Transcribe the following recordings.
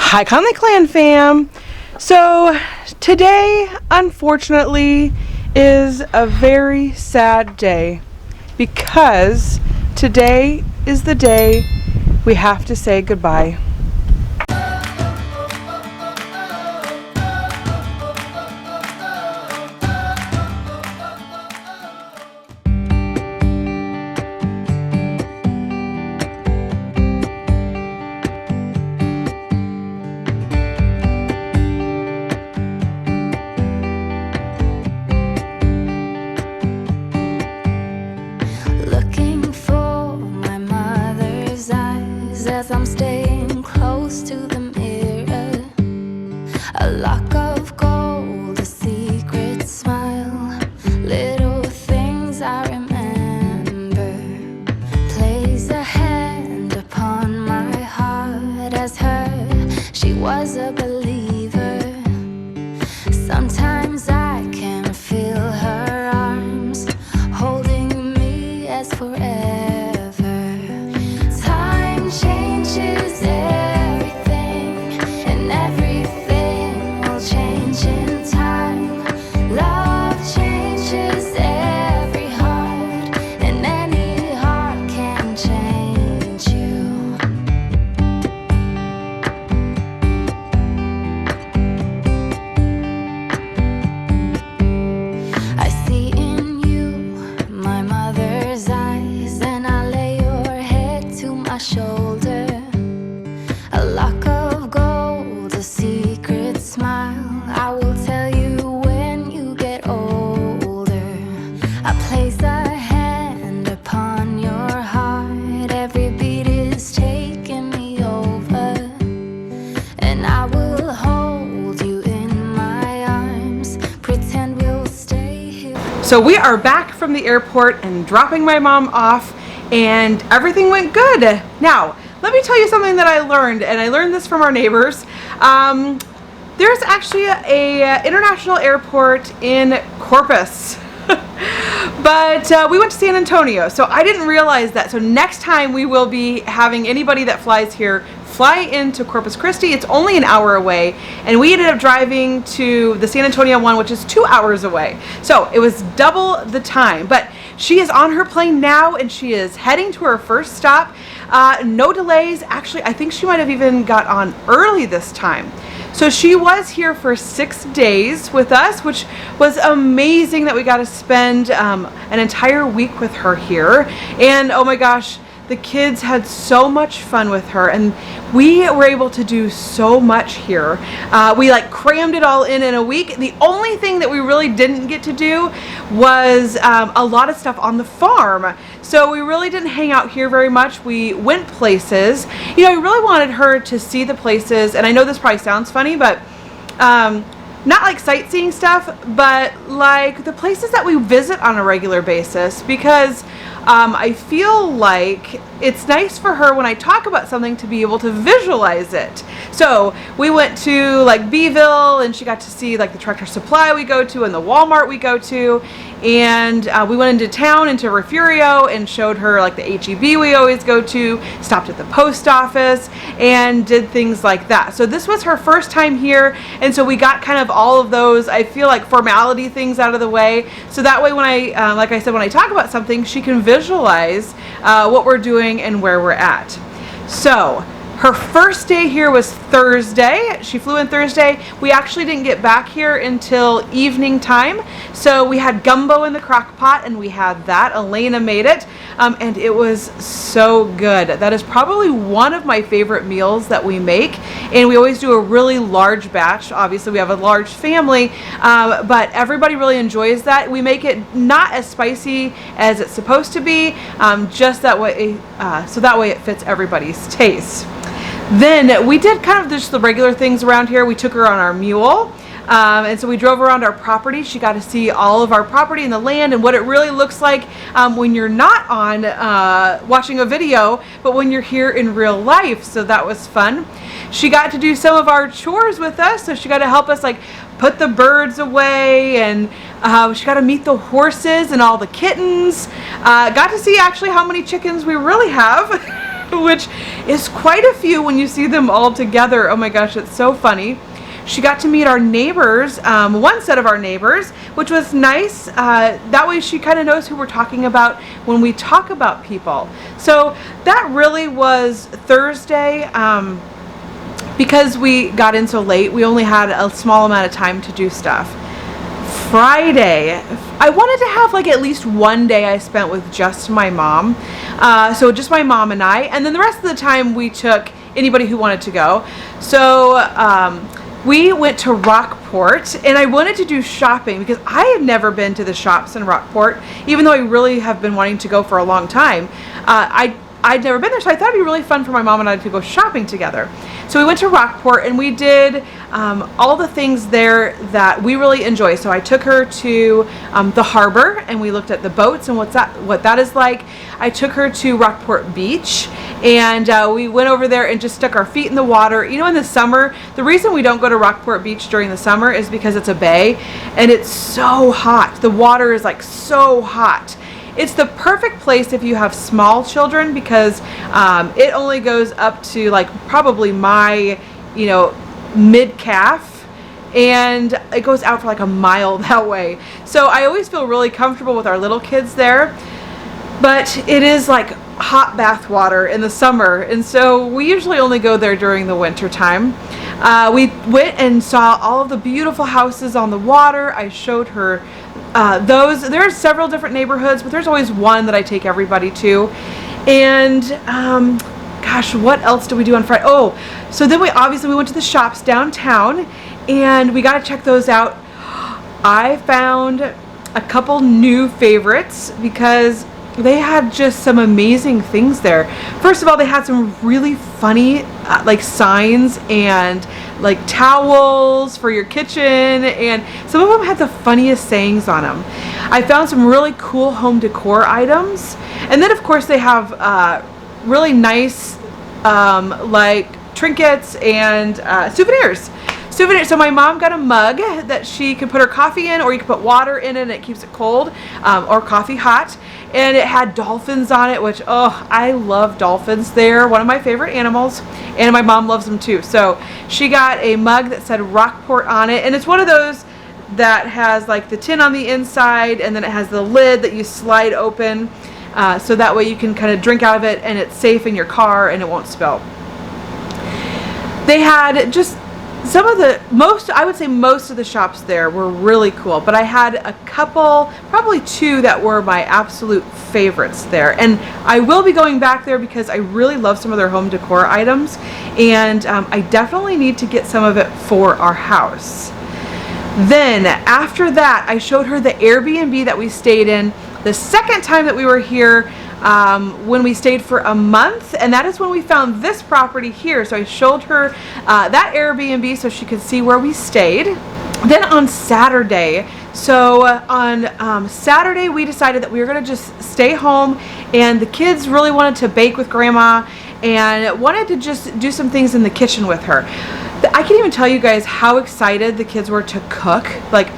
Hi Conley Clan fam. So today unfortunately is a very sad day because today is the day we have to say goodbye. As I'm staying close to the mirror, a lock of gold, a secret smile, little things I remember. Place a hand upon my heart as her, she was a believer. Sometimes I can feel her arms holding me as forever. Changes everything, and everything will change in time. Love changes every heart, and any heart can change you. I see in you my mother's eyes, and I lay your head to my shoulder. A lock of gold, a secret smile, I will tell you when you get older. I place a hand upon your heart, every beat is taking me over, and I will hold you in my arms, pretend we'll stay here. So we are back from the airport and dropping my mom off, and everything went good. Now, let me tell you something that I learned, and I learned this from our neighbors. There's actually a international airport in Corpus, but we went to San Antonio, so I didn't realize that. So next time we will be having anybody that flies here fly into Corpus Christi. It's only an hour away, and we ended up driving to the San Antonio one, which is 2 hours away. So it was double the time, but she is on her plane now, and she is heading to her first stop. No delays. Actually, I think she might have even got on early this time. So she was here for 6 days with us, which was amazing that we got to spend an entire week with her here. And oh my gosh, the kids had so much fun with her, and we were able to do so much here. We like crammed it all in a week. The only thing that we really didn't get to do was a lot of stuff on the farm. So we really didn't hang out here very much. We went places. You know, I really wanted her to see the places, and I know this probably sounds funny, but not like sightseeing stuff, but like the places that we visit on a regular basis, because I feel like it's nice for her when I talk about something to be able to visualize it. So we went to like Beeville, and she got to see like the Tractor Supply we go to and the Walmart we go to, and we went into town, into Refugio, and showed her like the HEB we always go to, stopped at the post office, and did things like that. So this was her first time here, and so we got kind of all of those, I feel like, formality things out of the way, so that way when I, like I said, when I talk about something, she can visualize what we're doing and where we're at. So her first day here was Thursday. She flew in Thursday. We actually didn't get back here until evening time. So we had gumbo in the crock pot, and we had that. Elena made it, and it was so good. That is probably one of my favorite meals that we make, and we always do a really large batch. Obviously, we have a large family, but everybody really enjoys that. We make it not as spicy as it's supposed to be, just that way, so that way it fits everybody's taste. Then we did kind of just the regular things around here. We took her on our mule, and so we drove around our property. She got to see all of our property and the land and what it really looks like when you're not on watching a video, but when you're here in real life. So that was fun. She got to do some of our chores with us, so she got to help us like put the birds away, and she got to meet the horses and all the kittens. Got to see actually how many chickens we really have. which is quite a few when you see them all together. Oh my gosh, it's so funny. She got to meet our neighbors, one set of our neighbors, which was nice. That way she kind of knows who we're talking about when we talk about people. So that really was Thursday. Because we got in so late, we only had a small amount of time to do stuff. Friday, I wanted to have like at least one day I spent with just my mom. So just my mom and I, and then the rest of the time we took anybody who wanted to go. So we went to Rockport, and I wanted to do shopping because I had never been to the shops in Rockport, even though I really have been wanting to go for a long time. I'd never been there, so I thought it'd be really fun for my mom and I to go shopping together. So we went to Rockport and we did all the things there that we really enjoy. So I took her to the harbor and we looked at the boats and what that is like. I took her to Rockport Beach and we went over there and just stuck our feet in the water. You know, in the summer, the reason we don't go to Rockport Beach during the summer is because it's a bay and it's so hot. The water is like so hot. It's the perfect place if you have small children because it only goes up to like probably my, mid-calf, and it goes out for like a mile that way. So I always feel really comfortable with our little kids there, but it is like hot bath water in the summer, and so we usually only go there during the winter time. We went and saw all of the beautiful houses on the water. I showed her those. There are several different neighborhoods, but there's always one that I take everybody to. And gosh, what else did we do on Friday? Oh, so then we went to the shops downtown and we got to check those out. I found a couple new favorites because they had just some amazing things there. First of all, they had some really funny like signs and like towels for your kitchen, and some of them had the funniest sayings on them. I found some really cool home decor items, and then of course they have really nice like trinkets and souvenirs. So my mom got a mug that she could put her coffee in, or you can put water in it and it keeps it cold, or coffee hot. And it had dolphins on it, which, I love dolphins. They're one of my favorite animals, and my mom loves them too. So she got a mug that said Rockport on it, and it's one of those that has like the tin on the inside, and then it has the lid that you slide open, so that way you can kind of drink out of it, and it's safe in your car and it won't spill. They had just I would say most of the shops there were really cool, but I had a couple, probably two, that were my absolute favorites there. And I will be going back there because I really love some of their home decor items, and I definitely need to get some of it for our house. Then after that, I showed her the Airbnb that we stayed in the second time that we were here, when we stayed for a month, and that is when we found this property here. So I showed her that Airbnb so she could see where we stayed. Then on Saturday, Saturday we decided that we were going to just stay home, and the kids really wanted to bake with Grandma and wanted to just do some things in the kitchen with her. I can't even tell you guys how excited the kids were to cook, like,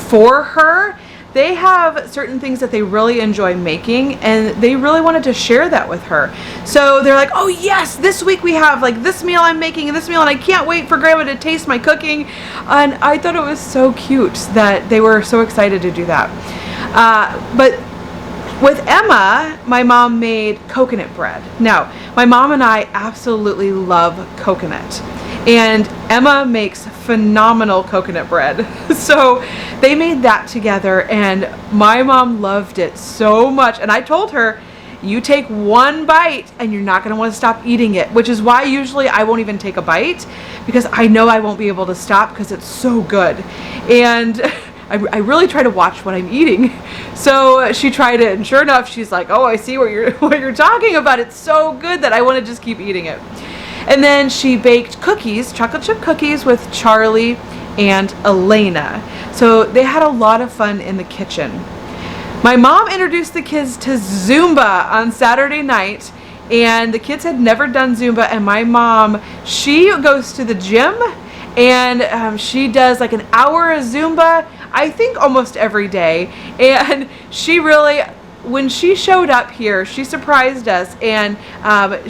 for her. They have certain things that they really enjoy making, and they really wanted to share that with her. So they're like, oh yes, this week we have like this meal I'm making and this meal, and I can't wait for Grandma to taste my cooking. And I thought it was so cute that they were so excited to do that. But with Emma, my mom made coconut bread. Now, my mom and I absolutely love coconut, and Emma makes phenomenal coconut bread. So they made that together, and my mom loved it so much. And I told her, you take one bite and you're not going to want to stop eating it, which is why usually I won't even take a bite, because I know I won't be able to stop because it's so good. And I really try to watch what I'm eating. So she tried it, and sure enough, she's like, oh, I see what you're talking about. It's so good that I want to just keep eating it. And then she baked cookies, chocolate chip cookies, with Charlie and Elena. So they had a lot of fun in the kitchen. My mom introduced the kids to Zumba on Saturday night, and the kids had never done Zumba, and my mom, she goes to the gym, and she does like an hour of Zumba, I think almost every day, and she really when she showed up here, she surprised us, and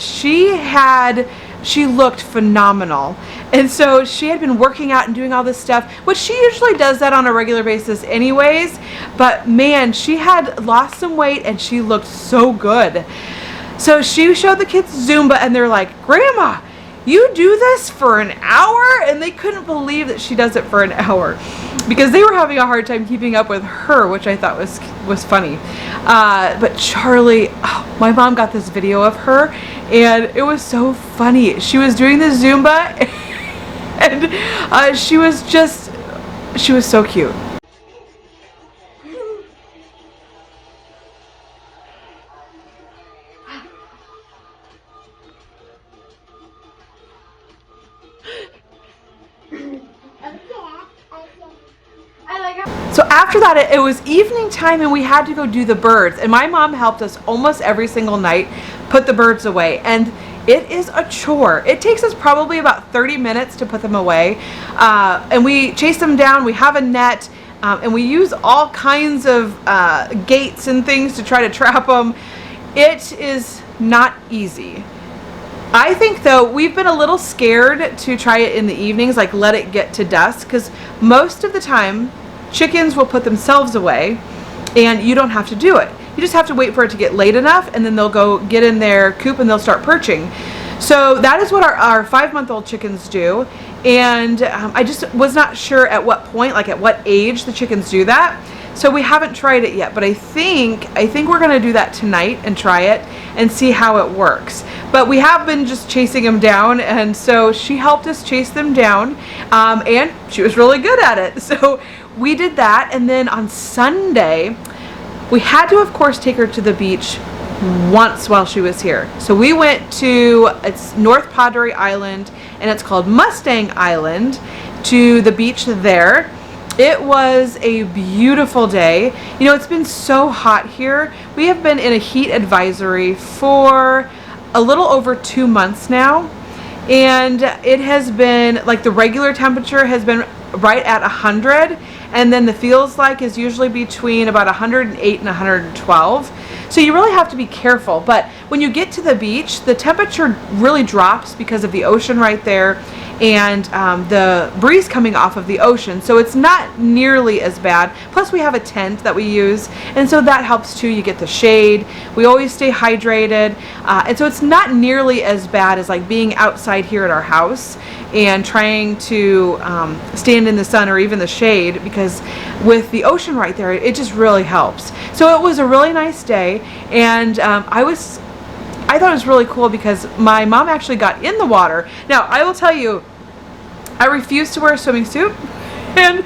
she looked phenomenal. And so she had been working out and doing all this stuff, which she usually does that on a regular basis anyways. But man, she had lost some weight and she looked so good. So she showed the kids Zumba, and they're like, "Grandma, you do this for an hour?" And they couldn't believe that she does it for an hour, because they were having a hard time keeping up with her, which I thought was funny. But Charlie, oh, my mom got this video of her, and it was so funny. She was doing the Zumba, and she was so cute. So after that, it was evening time, and we had to go do the birds, and my mom helped us almost every single night put the birds away, and it is a chore. It takes us probably about 30 minutes to put them away, and we chase them down. We have a net, and we use all kinds of gates and things to try to trap them. It is not easy. I think though, we've been a little scared to try it in the evenings, like let it get to dusk, because most of the time chickens will put themselves away and you don't have to do it. You just have to wait for it to get late enough, and then they'll go get in their coop and they'll start perching. So that is what our 5-month-old chickens do. And I just was not sure at what point, like at what age the chickens do that. So we haven't tried it yet, but I think we're gonna do that tonight and try it and see how it works. But we have been just chasing them down, and so she helped us chase them down, and she was really good at it. So we did that, and then on Sunday, we had to, of course, take her to the beach once while she was here. So we went to, it's North Padre Island, and it's called Mustang Island, to the beach there. It was a beautiful day. You know, it's been so hot here. We have been in a heat advisory for a little over 2 months now, and it has been, like, the regular temperature has been right at 100, and then the feels like is usually between about 108 and 112. So you really have to be careful. But when you get to the beach, the temperature really drops because of the ocean right there, and the breeze coming off of the ocean. So it's not nearly as bad. Plus we have a tent that we use, and so that helps too. You get the shade. We always stay hydrated, and so it's not nearly as bad as like being outside here at our house and trying to stand in the sun or even the shade, because with the ocean right there, it just really helps. So it was a really nice day, and I thought it was really cool because my mom actually got in the water. Now, I will tell you, I refuse to wear a swimming suit, and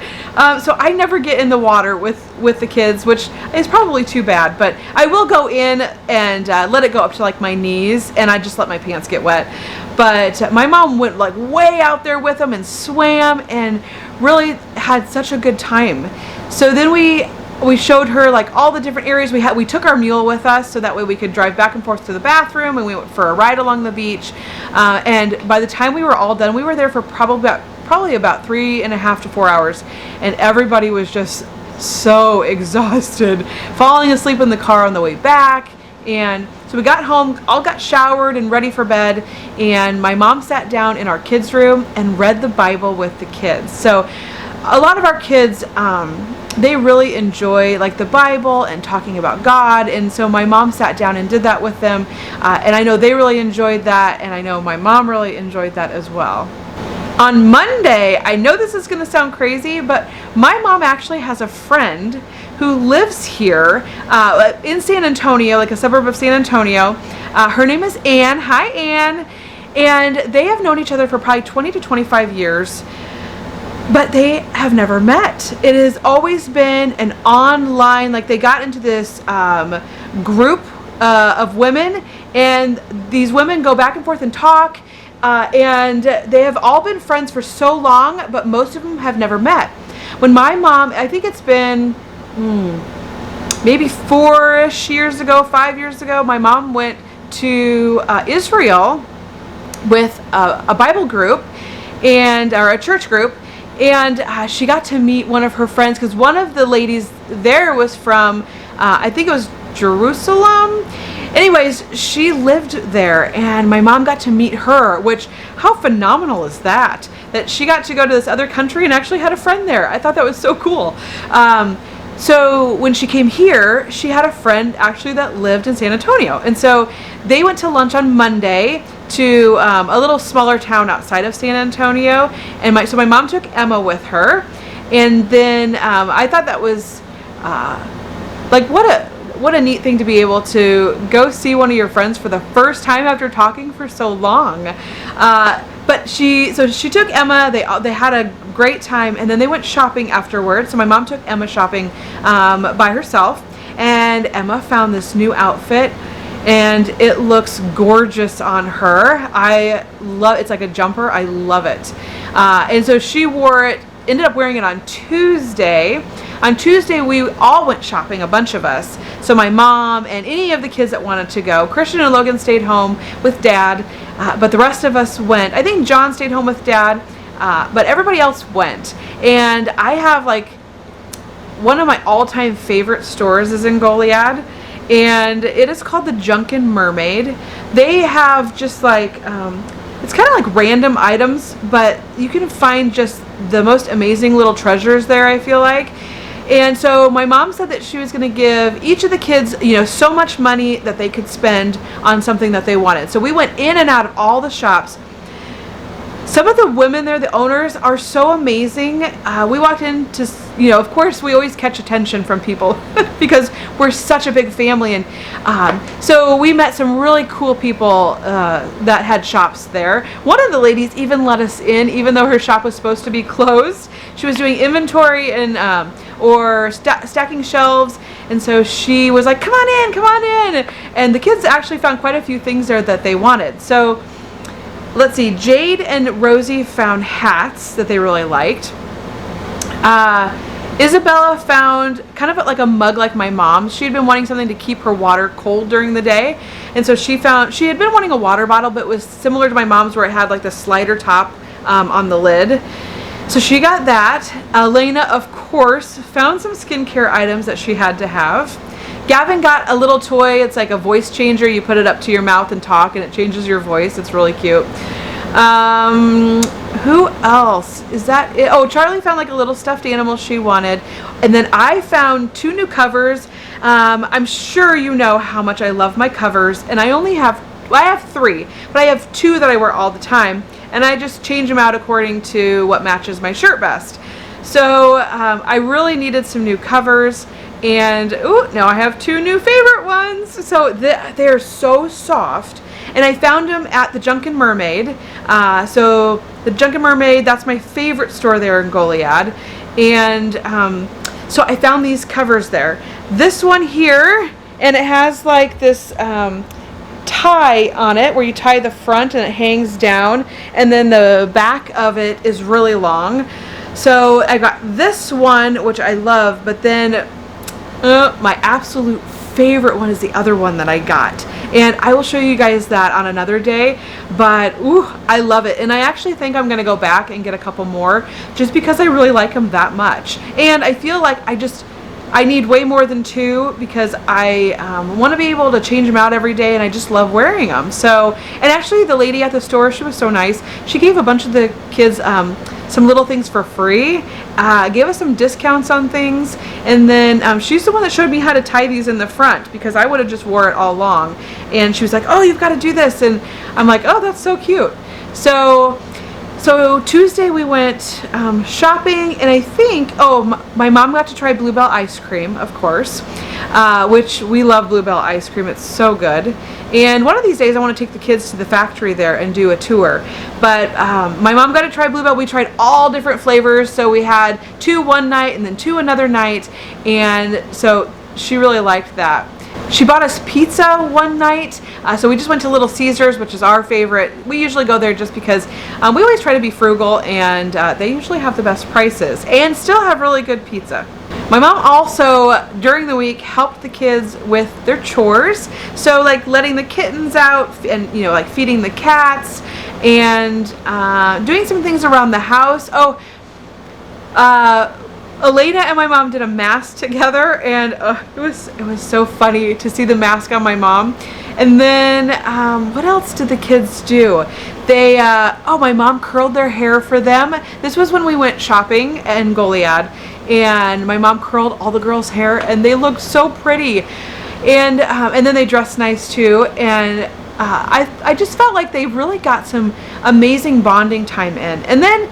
so I never get in the water with the kids, which is probably too bad, but I will go in and let it go up to like my knees, and I just let my pants get wet. But my mom went like way out there with them and swam and really had such a good time. So then we showed her like all the different areas. We took our mule with us, so that way we could drive back and forth to the bathroom, and we went for a ride along the beach. And by the time we were all done, we were there for probably about 3.5 to 4 hours, and everybody was just so exhausted, falling asleep in the car on the way back. And so we got home, all got showered and ready for bed, and my mom sat down in our kids' room and read the Bible with the kids. So a lot of our kids, they really enjoy like the Bible and talking about God, and so my mom sat down and did that with them, and I know they really enjoyed that, and I know my mom really enjoyed that as well. On Monday, I know this is going to sound crazy, but my mom actually has a friend who lives here in San Antonio, like a suburb of San Antonio. Her name is Anne. Hi, Anne. And they have known each other for probably 20 to 25 years. But they have never met. It has always been an online, like they got into this group of women, and these women go back and forth and talk, and they have all been friends for so long, but most of them have never met. When my mom, I think it's been maybe 4-ish years ago, 5 years ago, my mom went to Israel with a Bible group or a church group, and she got to meet one of her friends, because one of the ladies there was from, I think it was Jerusalem. Anyways, she lived there, and my mom got to meet her, which, how phenomenal is that? That she got to go to this other country and actually had a friend there. I thought that was so cool. So when she came here, she had a friend actually that lived in San Antonio. And so they went to lunch on Monday to a little smaller town outside of San Antonio. And so my mom took Emma with her. And then I thought that was like, what a neat thing to be able to go see one of your friends for the first time after talking for so long. But she took Emma, they had a great time, and then they went shopping afterwards. So my mom took Emma shopping by herself, and Emma found this new outfit, and it looks gorgeous on her. It's like a jumper, I love it. And so she ended up wearing it on Tuesday. On Tuesday, we all went shopping, a bunch of us. So my mom and any of the kids that wanted to go. Christian and Logan stayed home with Dad, but the rest of us went. I think John stayed home with Dad, but everybody else went. And I have like one of my all-time favorite stores is in Goliad, and it is called the Drunken Mermaid. They have just like, it's kind of like random items, but you can find just the most amazing little treasures there, I feel like. And so my mom said that she was going to give each of the kids, so much money that they could spend on something that they wanted. So we went in and out of all the shops. Some of the women there, the owners, are so amazing. We walked into, of course, we always catch attention from people because we're such a big family. And so we met some really cool people that had shops there. One of the ladies even let us in, even though her shop was supposed to be closed. She was doing inventory and stacking shelves. And so she was like, come on in. And the kids actually found quite a few things there that they wanted. So let's see, Jade and Rosie found hats that they really liked. Isabella found kind of like a mug like my mom. She had been wanting something to keep her water cold during the day. And so she had been wanting a water bottle, but it was similar to my mom's where it had like the slider top on the lid. So she got that. Elena, of course, found some skincare items that she had to have. Gavin got a little toy. It's like a voice changer. You put it up to your mouth and talk, and it changes your voice. It's really cute. Who else? Is that it? Oh, Charlie found like a little stuffed animal she wanted. And then I found 2 new covers. I'm sure you know how much I love my covers. And I have 3, but I have 2 that I wear all the time. And I just change them out according to what matches my shirt best. So I really needed some new covers. And now I have 2 new favorite ones. So they're so soft. And I found them at the Drunken Mermaid. So the Drunken Mermaid, that's my favorite store there in Goliad. And so I found these covers there. This one here, and it has like this tie on it where you tie the front and it hangs down. And then the back of it is really long. So I got this one, which I love, but then my absolute favorite one is the other one that I got, and I will show you guys that on another day. But I love it, and I actually think I'm gonna go back and get a couple more just because I really like them that much. And I feel like I need way more than 2 because I want to be able to change them out every day, and I just love wearing them. So, and actually the lady at the store, she was so nice. She gave a bunch of the kids some little things for free, gave us some discounts on things, and then she's the one that showed me how to tie these in the front because I would have just wore it all long. And she was like, oh, you've got to do this, and I'm like, oh, that's so cute. So Tuesday we went shopping, and I think, my mom got to try Bluebell ice cream, of course, which we love Bluebell ice cream. It's so good. And one of these days I want to take the kids to the factory there and do a tour. But my mom got to try Bluebell. We tried all different flavors. So we had 2 one night and then 2 another night. And so she really liked that. She bought us pizza one night, so we just went to Little Caesars, which is our favorite. We usually go there just because we always try to be frugal, and they usually have the best prices and still have really good pizza. My mom also, during the week, helped the kids with their chores. So like letting the kittens out and, like feeding the cats and doing some things around the house. Elena and my mom did a mask together, and it was so funny to see the mask on my mom. And then what else did the kids do? They my mom curled their hair for them. This was when we went shopping in Goliad, and my mom curled all the girls' hair, and they looked so pretty. And then they dressed nice too. And I just felt like they really got some amazing bonding time in. And then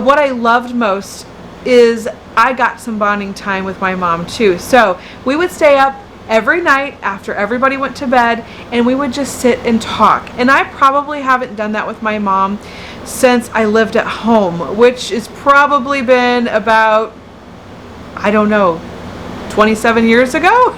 what I loved most is I got some bonding time with my mom too. So we would stay up every night after everybody went to bed, and we would just sit and talk. And I probably haven't done that with my mom since I lived at home, which has probably been about, I don't know, 27 years ago.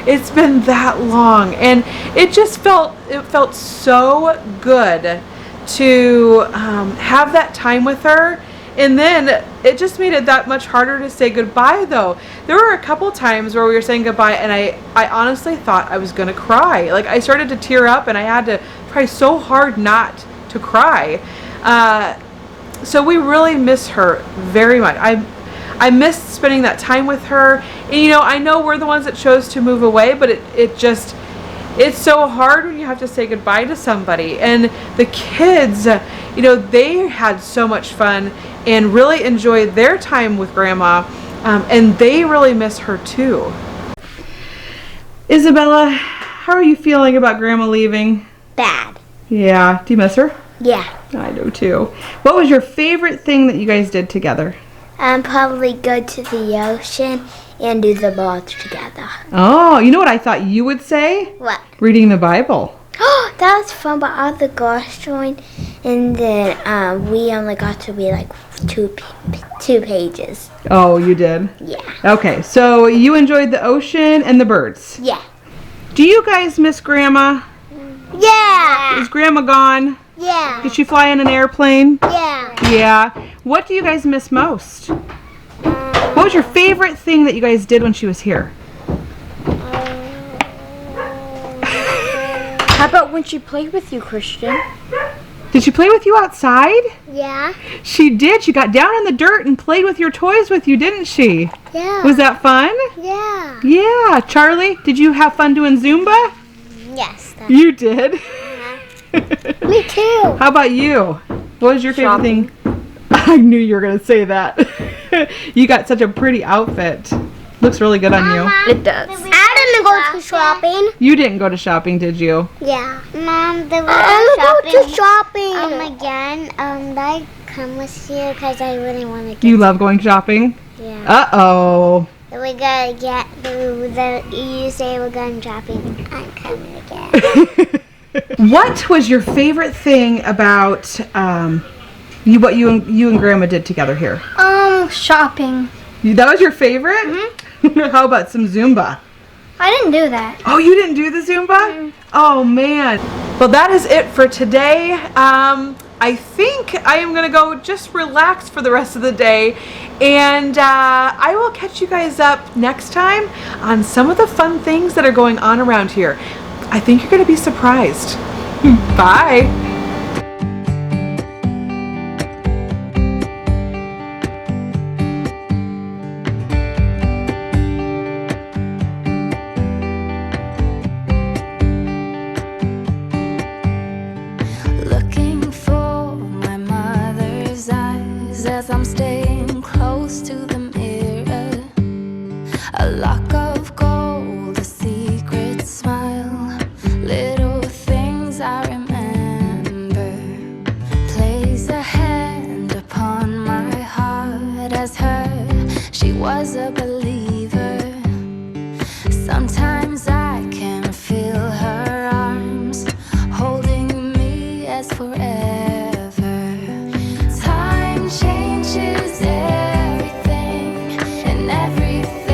It's been that long, and it felt so good to have that time with her. And then it just made it that much harder to say goodbye, though. There were a couple times where we were saying goodbye, and I honestly thought I was gonna cry. Like, I started to tear up, and I had to try so hard not to cry. So we really miss her very much. I missed spending that time with her. And I know we're the ones that chose to move away, but it's so hard when you have to say goodbye to somebody. And the kids, they had so much fun and really enjoyed their time with Grandma, and they really miss her too. Isabella, how are you feeling about Grandma leaving? Bad. Yeah. Do you miss her? Yeah. I do too. What was your favorite thing that you guys did together? Probably go to the ocean and do the bath together. Oh, you know what I thought you would say? What? Reading the Bible. Oh, that was fun, but all the girls joined, and then we only got to read like two pages. Oh, you did? Yeah. Okay, so you enjoyed the ocean and the birds. Yeah. Do you guys miss Grandma? Yeah. Is Grandma gone? Yeah. Did she fly in an airplane? Yeah. Yeah. What do you guys miss most? What was your favorite thing that you guys did when she was here? How about when she played with you, Christian? Did she play with you outside? Yeah. She did. She got down in the dirt and played with your toys with you, didn't she? Yeah. Was that fun? Yeah. Yeah. Charlie, did you have fun doing Zumba? Yes. You did? Me too. How about you? What was your favorite thing? I knew you were going to say that. You got such a pretty outfit. Looks really good on you. It does. I didn't go to shopping. You didn't go to shopping, did you? Yeah. Mom, we go to shopping. Again, I come with you because I really want to get. You love going shopping? Yeah. Uh-oh. We gotta get you say we're going shopping. I'm coming again. What was your favorite thing about what you and Grandma did together here? Shopping. That was your favorite? Mm-hmm. How about some Zumba? I didn't do that. Oh, you didn't do the Zumba? Mm-hmm. Oh, man. Well, that is it for today. I think I am going to go just relax for the rest of the day. And I will catch you guys up next time on some of the fun things that are going on around here. I think you're going to be surprised. Bye. Looking for my mother's eyes as I'm staying close to the mirror. A lock of gold, a secret smile, little things I remember. Place a hand upon my heart as her, she was a believer. Sometimes I can feel her arms holding me as forever. Time changes everything, and everything